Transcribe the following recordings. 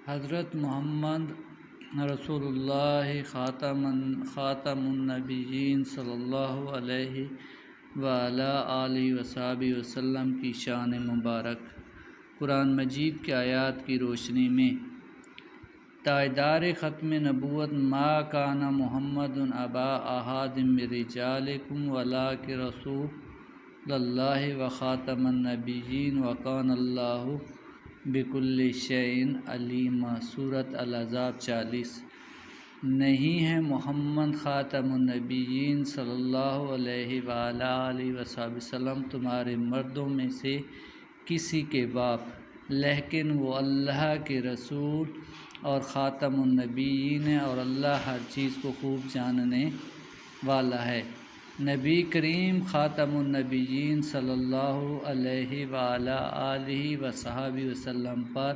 حضرت محمد رسول اللہ خاتم النبیین صلی اللہ علیہ وآلہ آلہ وصحبہ وسلم کی شان مبارک۔ قرآن مجید کی آیات کی روشنی میں تاجدار ختم نبوت ما کان محمد ابا احد من رجالکم ولکن رسول اللہ وخاتم النبیین وکان اللہ بکل شیء علیما۔ سورۃ الاحزاب 40۔ نہیں ہے محمد خاتم النبیین صلی اللہ علیہ وآلہ آلہ وصحبہ وسلم تمہارے مردوں میں سے کسی کے باپ، لیکن وہ اللہ کے رسول اور خاتم النبیین ہے، اور اللہ ہر چیز کو خوب جاننے والا ہے۔ نبی کریم خاتم النبیین صلی اللہ علیہ وآلہ آلہ وصحبہ وسلم پر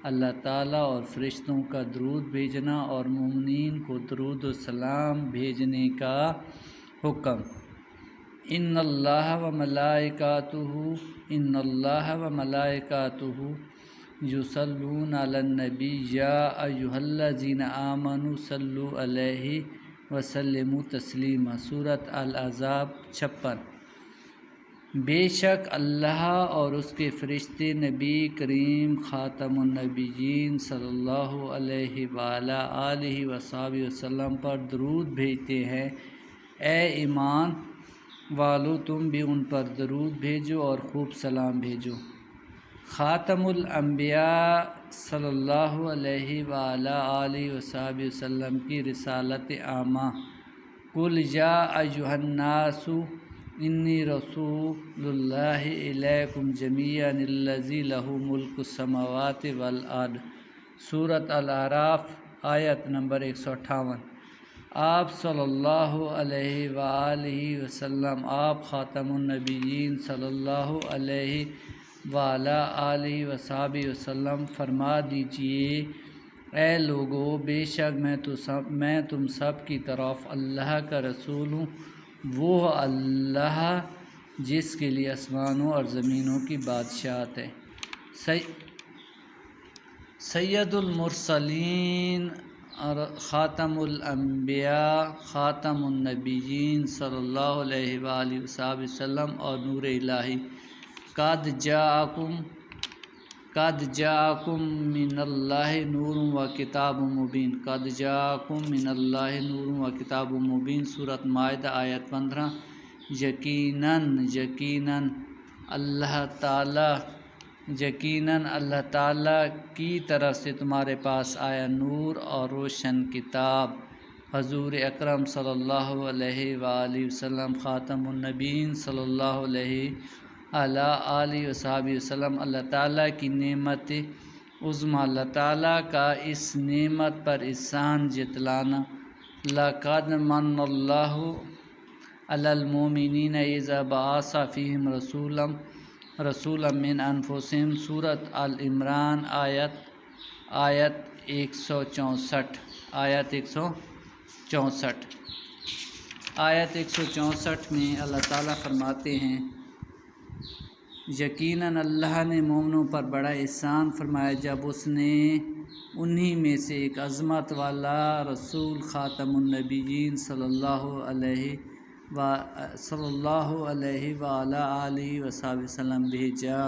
اللہ تعالیٰ اور فرشتوں کا درود بھیجنا اور مومنین کو درود و سلام بھیجنے کا حکم۔ ان اللہ و ملائکاتہ یصلون علی النبی یا ایھا الذین آمنوا صلوا علیہ وسلموا تسلیما۔ سورۃ الاحزاب 56۔ بے شک اللہ اور اس کے فرشتے نبی کریم خاتم النبیین صلی اللہ علیہ وآلہ آلہ وصحبہ وسلم پر درود بھیجتے ہیں۔ اے ایمان والو تم بھی ان پر درود بھیجو اور خوب سلام بھیجو۔ خاتم الانبیاء صلی اللہ علیہ وآلہ آلہ وصحبہ وسلم کی رسالت عامہ۔ قل یا ایھا الناس انی رسول اللہ الیکم جمیعا الذی لہ ملک السماوات والارض۔ سورۃ الاعراف آیت نمبر 158۔ آپ صلی اللہ علیہ وآلہ وسلم، آپ خاتم النبیین صلی اللہ علیہ وآلہ آلہ وصحبہ وسلم فرما دیجئے، اے لوگو، بے شک میں تم سب کی طرف اللہ کا رسول ہوں، وہ اللہ جس کے لیے آسمانوں اور زمینوں کی بادشاہت ہے۔ سید المرسلین خاتم الانبیاء خاتم النبیین صلی اللہ علیہ وآلہ وصحبہ وسلم اور نور الہی۔ قد جاءکم من اللہ نور و کتاب مبین۔ قد جاءکم من اللہ نور و کتاب مبین۔ سورۃ مائدہ آیت 15۔ یقیناً اللہ تعالیٰ کی طرف سے تمہارے پاس آیا نور اور روشن کتاب۔ حضور اکرم صلی اللہ علیہ وآلہ وسلم خاتم النبیین صلی اللہ علیہ وآلہ آلہ وصحبہ وسلم اللہ تعالیٰ کی نعمت عظمیٰ، اللہ تعالیٰ کا اس نعمت پر احسان جتلانا۔ لقد من اللہ علی المؤمنین اذ بعث فیہم رسولا من انفسہم۔ سورۃ آل عمران آیت 164۔ آیت 164 میں اللہ تعالیٰ فرماتے ہیں، یقیناً اللہ نے مومنوں پر بڑا احسان فرمایا جب اس نے انہی میں سے ایک عظمت والا رسول خاتم النبیین صلی اللہ علیہ وآلہ آلہ وصحبہ وسلم بھیجا۔